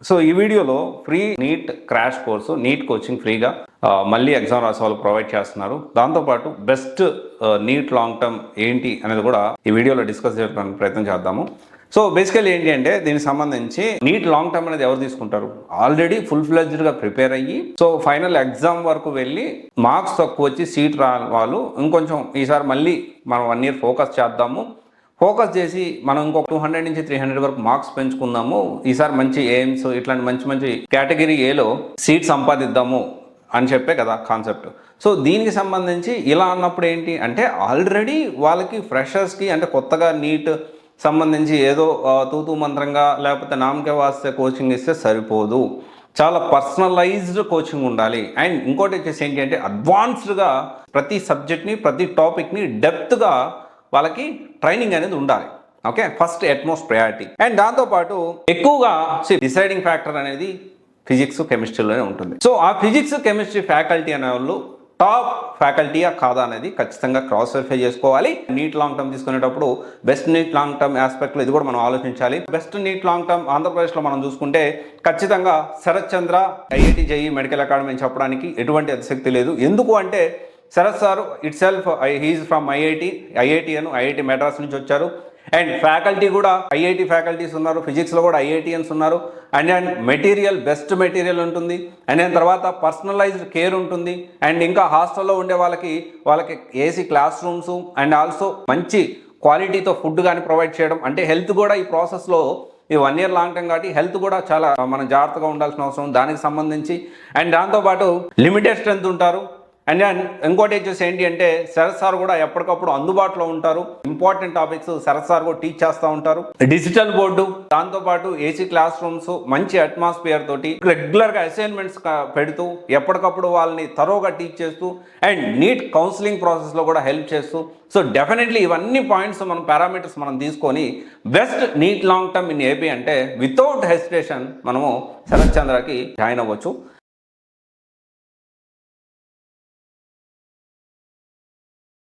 So ఈ వీడియోలో free NEET crash course NEET coaching ఫ్రీగా మళ్ళీ ఎగ్జామ్ రాసే వాళ్ళు ప్రొవైడ్ చేస్తున్నారు. దాంతోపాటు బెస్ట్ నీట్ లాంగ్ టర్మ్ ఏంటి అనేది కూడా ఈ వీడియోలో డిస్కస్ చేయడానికి ప్రయత్నం చేద్దాము. సో బేసికల్లీ ఏంటి అంటే దీనికి సంబంధించి నీట్ లాంగ్ టర్మ్ అనేది ఎవరు తీసుకుంటారు? ఆల్రెడీ ఫుల్ ఫ్లెడ్జ్డ్గా ప్రిపేర్ అయ్యి సో ఫైనల్ ఎగ్జామ్ వరకు వెళ్ళి మార్క్స్ తక్కువ వచ్చి సీట్ రాని వాళ్ళు ఇంకొంచెం ఈసారి మళ్ళీ మనం 1 year ఫోకస్ చేద్దాము, ఫోకస్ చేసి మనం ఇంకొక 200 నుంచి 300 వరకు మార్క్స్ పెంచుకుందాము, ఈసారి మంచి ఎయిమ్స్ ఇట్లాంటి మంచి మంచి కేటగిరీ ఏలో సీట్ సంపాదిద్దాము అని చెప్పే కదా కాన్సెప్ట్. సో దీనికి సంబంధించి ఇలా అన్నప్పుడు ఏంటి అంటే ఆల్రెడీ వాళ్ళకి ఫ్రెషర్స్కి అంటే కొత్తగా నీట్ సంబంధించి ఏదో తూతూ మంత్రంగా లేకపోతే నామకే వాస్తే కోచింగ్ ఇస్తే సరిపోదు, చాలా పర్సనలైజ్డ్ కోచింగ్ ఉండాలి. అండ్ ఇంకోటి వచ్చేసి ఏంటి అంటే అడ్వాన్స్డ్గా ప్రతి సబ్జెక్ట్ని ప్రతి టాపిక్ని డెప్త్గా వాళ్ళకి ట్రైనింగ్ అనేది ఉండాలి. Okay, first utmost priority. And దాంతోపాటు ఎక్కువగా డిసైడింగ్ ఫ్యాక్టర్ అనేది ఫిజిక్స్ కెమిస్ట్రీలోనే ఉంటుంది. సో ఆ ఫిజిక్స్ కెమిస్ట్రీ ఫ్యాకల్టీ అనే వాళ్ళు టాప్ ఫ్యాకల్టీయా కాదా అనేది ఖచ్చితంగా క్రాస్ వెరిఫై చేసుకోవాలి. నీట్ లాంగ్ టర్మ్ తీసుకునేటప్పుడు బెస్ట్ నీట్ లాంగ్ టర్మ్ ఆస్పెక్ట్లో ఇది కూడా మనం ఆలోచించాలి. బెస్ట్ నీట్ లాంగ్ టర్మ్ ఆంధ్రప్రదేశ్లో మనం చూసుకుంటే ఖచ్చితంగా Sharath Chandra IIT JEE medical academy అని చెప్పడానికి ఎటువంటి అతిశక్తి లేదు. ఎందుకు అంటే Sharath sir itself he's from IIT Madras నుంచి వచ్చారు. అండ్ ఫ్యాకల్టీ కూడా ఐఐటి ఫ్యాకల్టీస్ ఉన్నారు, ఫిజిక్స్లో కూడా ఐఐటియన్స్ ఉన్నారు. అండ్ మెటీరియల్ బెస్ట్ మెటీరియల్ ఉంటుంది. అండ్ దాని తర్వాత పర్సనలైజ్డ్ కేర్ ఉంటుంది. అండ్ ఇంకా హాస్టల్లో ఉండే వాళ్ళకి AC class rooms and also మంచి క్వాలిటీతో ఫుడ్ కానీ ప్రొవైడ్ చేయడం. అంటే హెల్త్ కూడా ఈ ప్రాసెస్లో ఈ 1 year లాంగ్ టర్మ్ కాబట్టి హెల్త్ కూడా చాలా మనం జాగ్రత్తగా ఉండాల్సిన అవసరం దానికి సంబంధించి. అండ్ దాంతోపాటు లిమిటెడ్ స్ట్రెంత్ ఉంటారు. అండ్ ఇంకోటి వచ్చేసి ఏంటి అంటే శరత్ సార్ కూడా ఎప్పటికప్పుడు అందుబాటులో ఉంటారు. ఇంపార్టెంట్ టాపిక్స్ శరత్ సార్ కూడా టీచ్ చేస్తూ ఉంటారు. డిజిటల్ బోర్డు, దాంతోపాటు ఏసీ క్లాస్ రూమ్స్, మంచి అట్మాస్ఫియర్ తోటి రెగ్యులర్గా అసైన్మెంట్స్ పెడుతూ ఎప్పటికప్పుడు వాళ్ళని తరోగా టీచ్ చేస్తూ అండ్ నీట్ కౌన్సిలింగ్ ప్రాసెస్లో కూడా హెల్ప్ చేస్తూ సో డెఫినెట్లీ ఇవన్నీ పాయింట్స్ మనం పారామీటర్స్ మనం తీసుకొని best NEET long term in AP అంటే వితౌట్ హెసిటేషన్ మనము శరత్ చంద్రకి జాయిన్ అవ్వచ్చు.